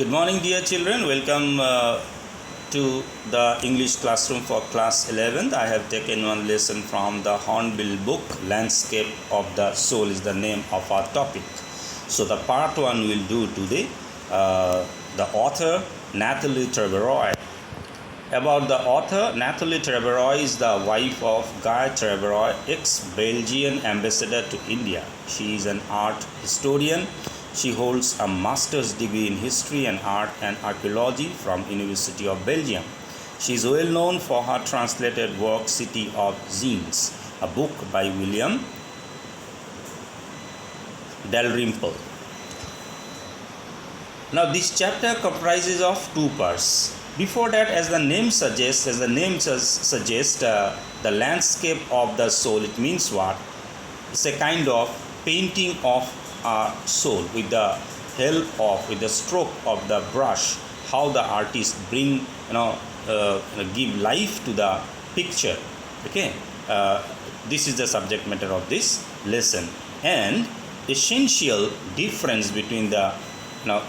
Good morning, dear children. Welcome to the English classroom for class 11th. I have taken one lesson from the Hornbill book. Landscape of the Soul is the name of our topic. So the part 1 we'll do today. The author Nathalie Treberoy. About the author, Nathalie Treberoy is the wife of Guy Treberoy, ex-Belgian ambassador to India. She is an art historian. She holds a master's degree in history and art and archaeology from University of Belgium. She is well known for her translated work City of Zines, a book by William Dalrymple. Now this chapter comprises of two parts. Before that, as the name suggests, the landscape of the soul. It means what? It's a kind of painting of our soul with the help of, with the stroke of the brush. How the artist bring, give life to the picture. Okay, this is the subject matter of this lesson. And essential difference between the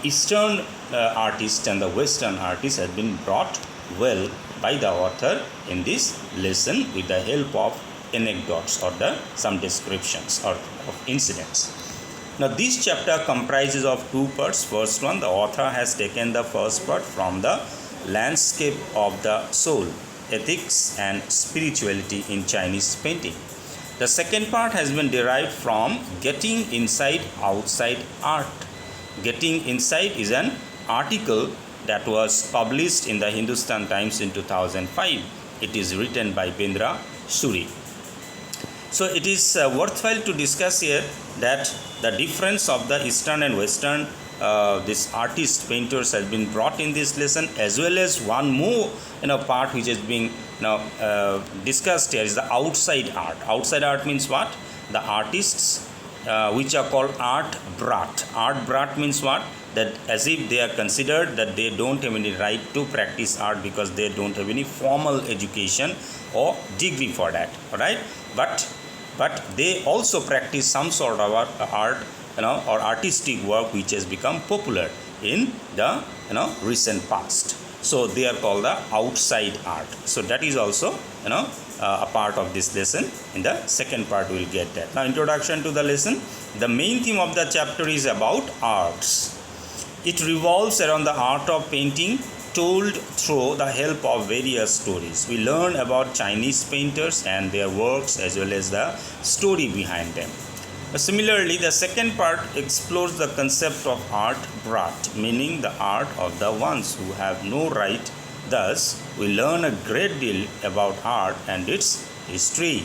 Eastern artist and the Western artist has been brought well by the author in this lesson with the help of anecdotes or some descriptions or of incidents. Now this chapter comprises of two parts. First one, the author has taken the first part from the landscape of the soul, ethics and spirituality in Chinese painting. The second part has been derived from Getting Inside Outside Art. Getting Inside is an article that was published in the Hindustan Times in 2005. It is written by Bendra Suri. So it is worthwhile to discuss here that the difference of the Eastern and Western this artist painters has been brought in this lesson, as well as one more part which is being discussed here is the outside art. Outside art means what? The artists which are called art brat. Art brat means what? That as if they are considered that they don't have any right to practice art because they don't have any formal education or degree for that. Alright, but they also practice some sort of art, or artistic work which has become popular in the recent past. So they are called the outside art. So that is also a part of this lesson. In the second part we will get that. Now introduction to the lesson. The main theme of the chapter is about arts. It revolves around the art of painting told through the help of various stories. We learn about Chinese painters and their works as well as the story behind them. Similarly, the second part explores the concept of art brat, meaning the art of the ones who have no right. Thus, we learn a great deal about art and its history.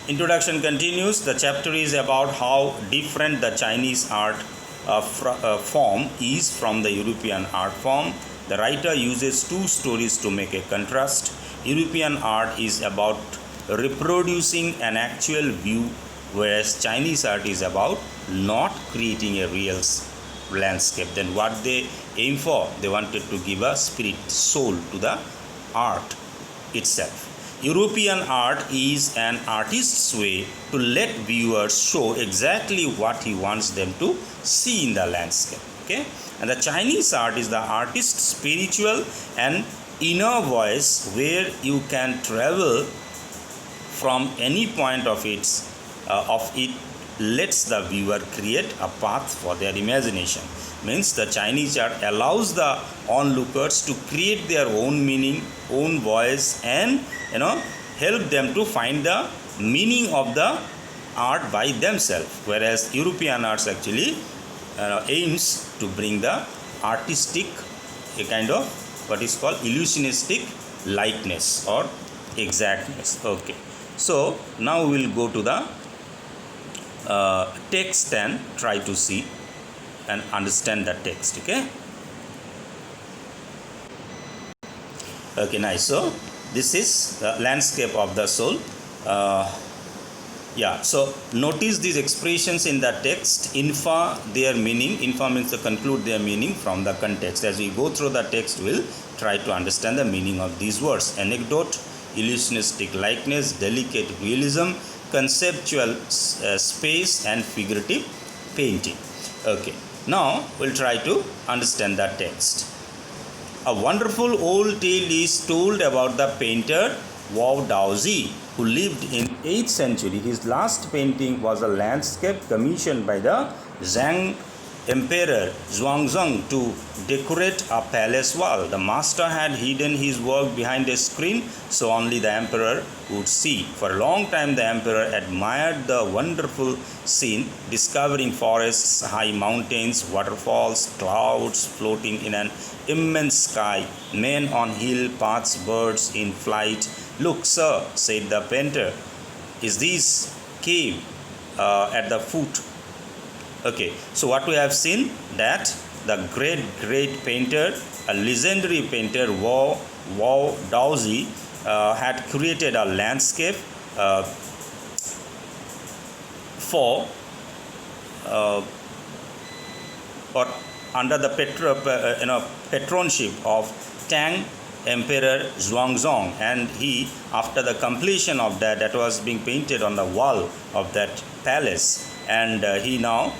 Introduction continues. The chapter is about how different the Chinese art form is from the European art form. The writer uses two stories to make a contrast. European art is about reproducing an actual view, whereas Chinese art is about not creating a real landscape. Then what they aim for, they wanted to give a spirit, soul to the art itself. European art is an artist's way to let viewers show exactly what he wants them to see in the landscape. Okay, and the Chinese art is the artist's spiritual and inner voice, where you can travel from any point of it lets the viewer create a path for their imagination. Means the Chinese art allows the onlookers to create their own meaning, own voice, and help them to find the meaning of the art by themselves, whereas European arts actually aims to bring the artistic, a kind of what is called illusionistic likeness or exactness. Okay, so now we will go to the text and try to see and understand the text. Okay, nice. So this is the landscape of the soul. So notice these expressions in the text. Infer their meaning. Infer means to conclude their meaning from the context. As we go through the text, we'll try to understand the meaning of these words. Anecdote, illusionistic likeness, delicate realism, conceptual space, and figurative painting. Okay. Now we'll try to understand the text. A wonderful old tale is told about the painter Wao Daozi, who lived in 8th century. His last painting was a landscape commissioned by the Zhang Emperor Zhuangzong to decorate a palace wall. The master had hidden his work behind a screen so only the emperor would see. For a long time the emperor admired the wonderful scene, discovering forests, high mountains, waterfalls, clouds floating in an immense sky, men on hill paths, birds in flight. "Look, sir," said the painter, "is this cave at the foot?" Okay, so what we have seen, that the great painter, a legendary painter Wao Daozi had created a landscape for or under the patronship of Tang Emperor Zhuangzong, and he, after the completion of that was being painted on the wall of that palace, and he now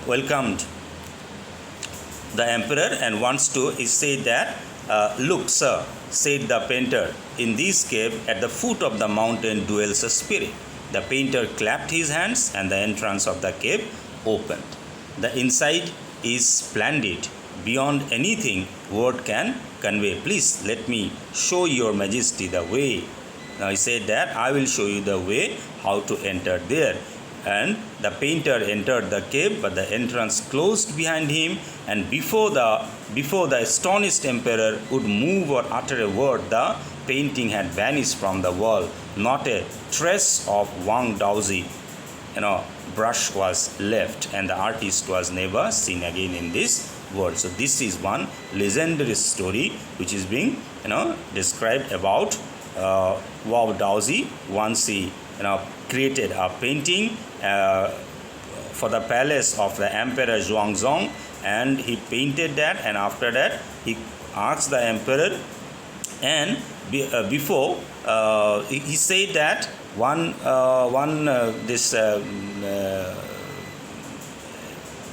welcomed the emperor and wants to, he said that, "Look, sir," said the painter, "in this cave at the foot of the mountain dwells a spirit." The painter clapped his hands and the entrance of the cave opened. The inside is splendid beyond anything word can convey. "Please let me show your majesty the way." Now he said that, "I will show you the way how to enter there." And the painter entered the cave, but the entrance closed behind him, and before the astonished emperor would move or utter a word, the painting had vanished from the wall. Not a trace of Wang Daozi brush was left, and the artist was never seen again in this world. So this is one legendary story which is being described about Wao Daozi. Once he created a painting for the palace of the Emperor Zhuangzong, and he painted that, and after that he asked the emperor, and before he said that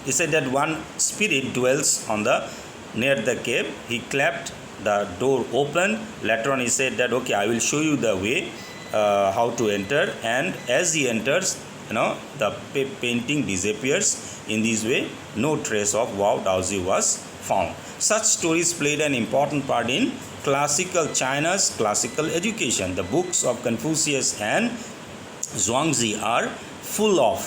he said that one spirit dwells on the near the cave. He clapped, the door opened. Later on he said that, "Okay, I will show you the way how to enter," and as he enters, the painting disappears. In this way, no trace of Wao Daozi was found. Such stories played an important part in classical China's classical education. The books of Confucius and Zhuangzi are full of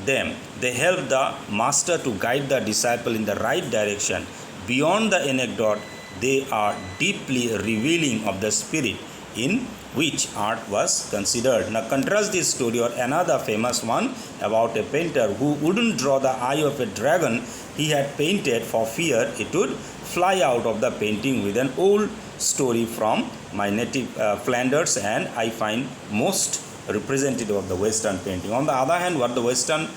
them. They help the master to guide the disciple in the right direction. Beyond the anecdote, they are deeply revealing of the spirit in which art was considered. Now contrast this story or another famous one about a painter who wouldn't draw the eye of a dragon he had painted for fear it would fly out of the painting, with an old story from my native Flanders, and I find most representative of the Western painting. On the other hand, what the Western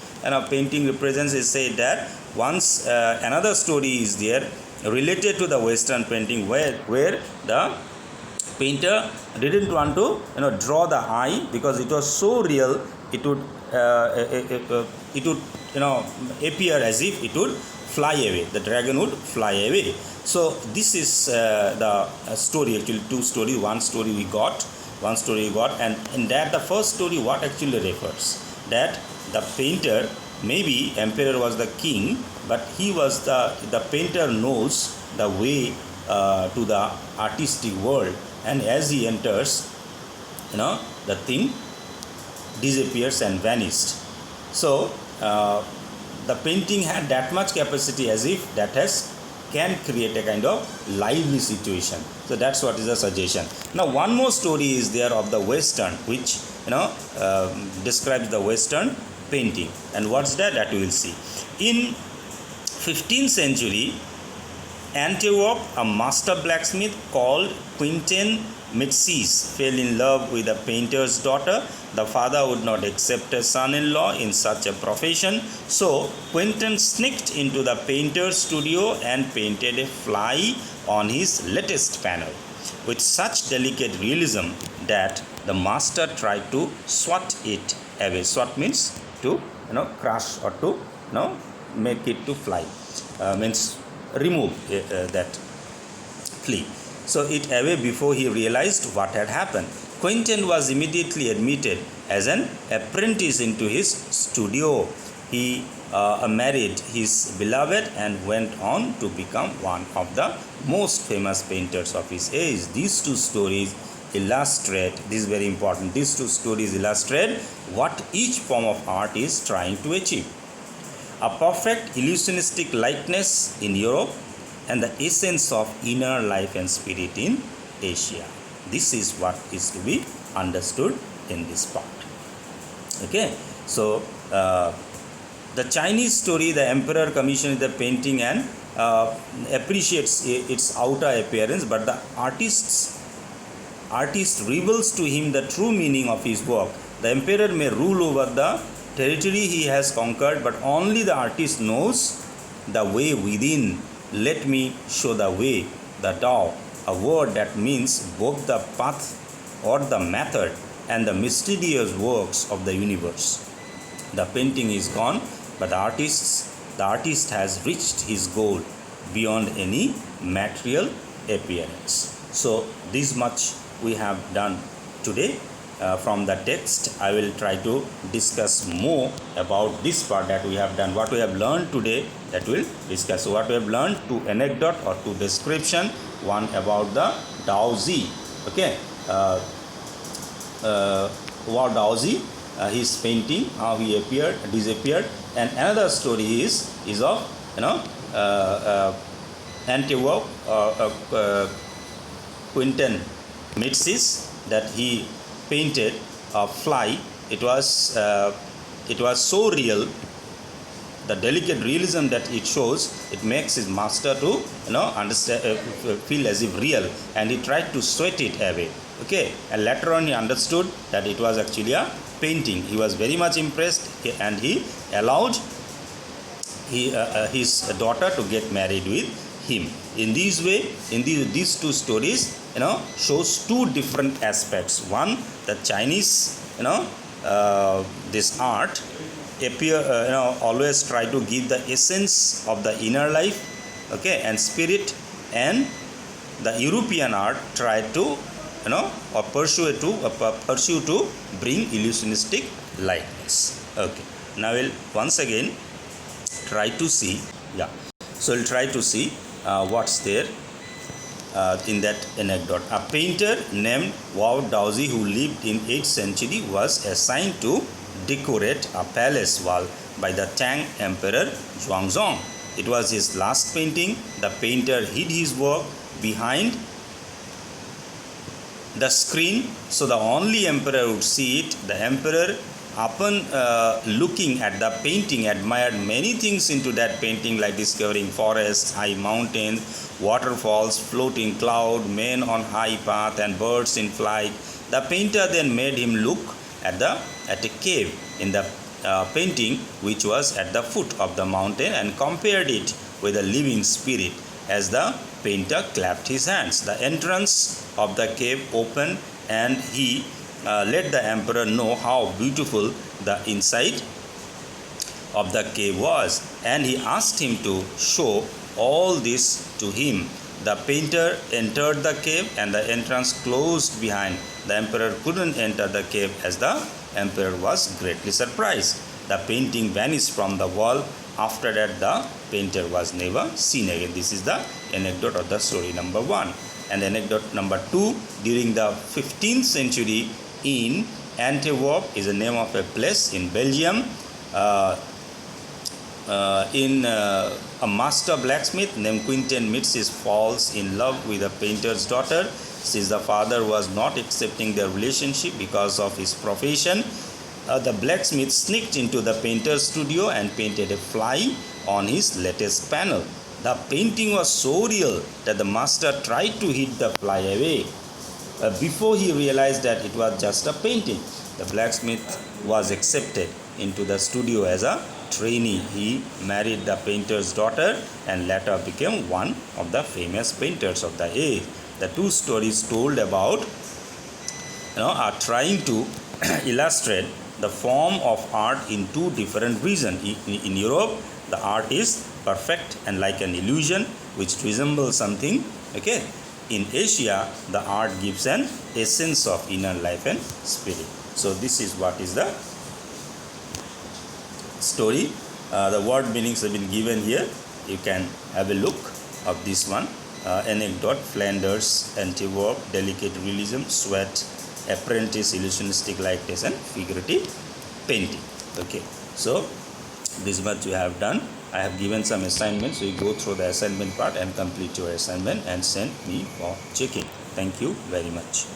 painting represents is said that once another story is there related to the Western painting where the painter didn't want to draw the eye because it was so real, it would appear as if it would fly away, the dragon would fly away. So this is the story, actually two stories. One story we got, and in that the first story what actually refers that the painter, maybe emperor was the king, but he was the painter knows the way to the artistic world, and as he enters, the thing disappears and vanished. So the painting had that much capacity as if that can create a kind of lively situation. So that's what is the suggestion. Now one more story is there of the Western, which describes the Western painting, and what's that we will see. In 15th century Antioch, a master blacksmith called Quintin Metzius fell in love with a painter's daughter. The father would not accept a son-in-law in such a profession, so Quintin sneaked into the painter's studio and painted a fly on his latest panel with such delicate realism that the master tried to swat it away. Swat means to crush or to make it to fly, means remove that flea. So it away before he realized what had happened. Quentin was immediately admitted as an apprentice into his studio. He married his beloved and went on to become one of the most famous painters of his age. These two stories illustrate, this is very important, these two stories illustrate what each form of art is trying to achieve. A perfect illusionistic likeness in Europe and the essence of inner life and spirit in Asia. This is what is to be understood in this part. Okay, so the Chinese story, the emperor commissions the painting and appreciates its outer appearance, but the artist reveals to him the true meaning of his work. The emperor may rule over the territory he has conquered, but only the artist knows the way within. Let me show the way, the Tao, a word that means both the path or the method and the mysterious works of the universe. The painting is gone, but the artist has reached his goal beyond any material appearance. So this much we have done today. From the text, I will try to discuss more about this part that we have done. What we have learned today, that we'll discuss. So what we have learned, two anecdote or two description. One about the Daozi. Okay, about Daozi, his painting, how he appeared, disappeared, and another story is of Antioch, Quentin Mitsys, that he painted a fly. It was so real, the delicate realism that it shows, it makes his master to understand, feel as if real, and he tried to sweat it away. Okay, and later on he understood that it was actually a painting. He was very much impressed, and he allowed his daughter to get married with him. In this way, in these two stories, shows two different aspects. One, the Chinese, this art appear, always try to give the essence of the inner life, okay, and spirit, and the European art try to, or pursue to bring illusionistic likeness. Okay, now we'll once again try to see, so we'll try to see what's there in that anecdote. A painter named Wao Daozi, who lived in 8th century, was assigned to decorate a palace wall by the Tang Emperor Xuanzong. It was his last painting. The painter hid his work behind the screen, so the only emperor would see it. The emperor, upon looking at the painting, admired many things into that painting, like discovering forests, high mountains, waterfalls, floating cloud, men on high path, and birds in flight. The painter then made him look at a cave in the painting, which was at the foot of the mountain, and compared it with a living spirit. As the painter clapped his hands, the entrance of the cave opened, and he let the emperor know how beautiful the inside of the cave was, and he asked him to show all this to him. The painter entered the cave, and the entrance closed behind. The emperor couldn't enter the cave, as the emperor was greatly surprised. The painting vanished from the wall. After that, the painter was never seen again. This is the anecdote of the story number 1. And anecdote number 2, during the 15th century, in Antwerp is the name of a place in Belgium. A master blacksmith named Quentin Mitsys falls in love with a painter's daughter. Since the father was not accepting their relationship because of his profession, the blacksmith sneaked into the painter's studio and painted a fly on his latest panel. The painting was so real that the master tried to hit the fly away before he realized that it was just a painting. The blacksmith was accepted into the studio as a trainee. He married the painter's daughter and later became one of the famous painters of the age. The two stories told about are trying to illustrate the form of art in two different regions. In Europe, the art is perfect and like an illusion which resembles something. Okay, in Asia the art gives an essence of inner life and spirit. So this is what is the story. The word meanings have been given here. You can have a look of this one. Anecdote, Flanders, Antwerp, delicate realism, sweat, apprentice, illusionistic likeness, and figurative painting. Okay, so this is what you have done. I have given some assignments, so you go through the assignment part and complete your assignment and send me for checking. Thank you very much.